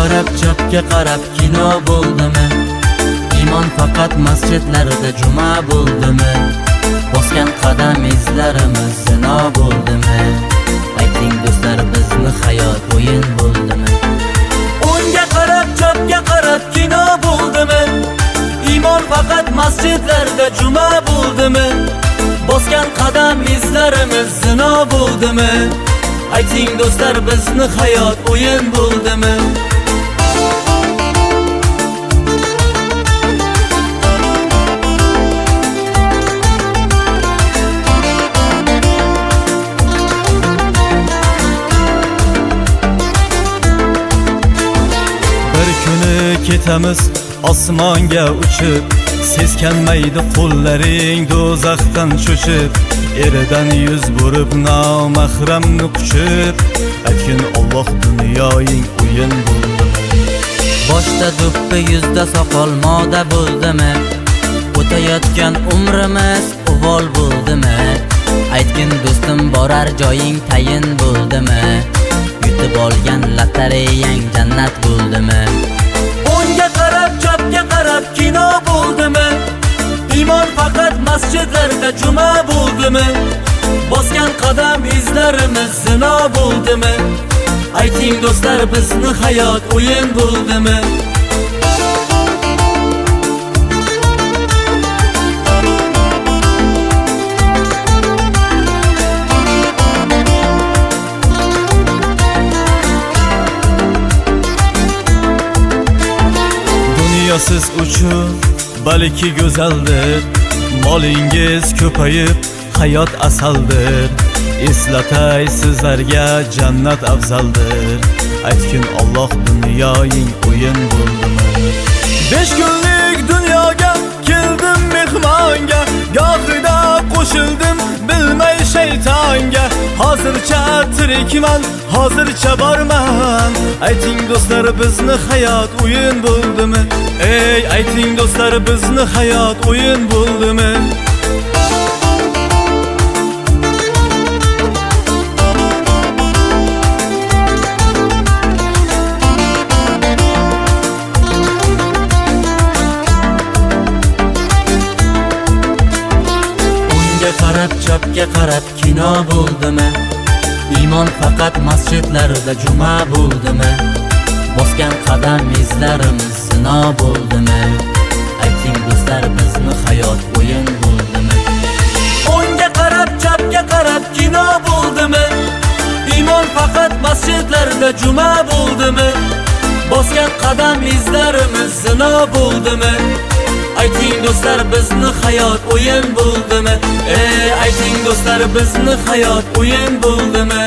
qarab, chapga qarab kino bo'ldimi? Iymon faqat masjidlarda juma bo'ldimi? Bosgan qadam izlarimiz zino bo'ldimi? Ayting do'stlar, bizni hayot o'yin bo'ldimi? O'ngga qarab, chapga qarab kino bo'ldimi? Iymon faqat masjidlarda juma bo'ldimi? Bosgan qadam izlarimiz zino bo'ldimi? Ayting do'stlar, bizni hayot o'yin bo'ldimi? Bir kuni ketamiz osmonga uchib, seskanmaydi qo'llaring do'zaxdan cho'chib, eridan yuz burib nomahramni quchib, aytgin Alloh dunyoying o'yin bo'ldimi? Boshda do'ppi, yuzda soqol moda bo'ldimi? O'tayotgan umrimiz uvol bo'ldimi? Aytgin do'stim, borar joying tayin bo'ldimi? Yutib olgan lotereyang jannat bo'ldimi? O'ngga qarab, chapga qarab kino bo'ldimi? Iymon faqat masjidlarda juma bo'ldimi? Bosgan qadam izlarimiz zino bo'ldimi? Ayting do'stlar, bizni hayot o'yin bo'ldimi? Siz uchun balki go'zaldir, molingiz ko'payib hayot asaldir. Eslatay sizlarga jannat afzaldir. Aytgin Alloh dunyoying o'yin bo'ldimi? 5 kunlik dunyoga keldim mehmonga, gohida qo'shildim bilmay shaytonga. Hozircha tirikman, hozircha borman. Ayting do'stlar, bizni hayot o'yin bo'ldimi? Ey ayting do'stlar, bizni hayot o'yin bo'ldimi? O'ngga qarab, chapga qarab kino bo'ldimi? Iymon faqat masjidlarda juma bo'ldimi? Bosgan qadam izlarimiz zino bo'ldimi? Ayting do'stlar, bizni hayot o'yin bo'ldimi? O'ngga qarab, chapga qarab kino bo'ldimi? Iymon faqat masjidlarda juma bo'ldimi? Bosgan qadam izlarimiz zino bo'ldimi? Ayting do'stlar, bizni hayot o'yin bo'ldimi? Ayting do'stlar, bizni hayot o'yin bo'ldimi?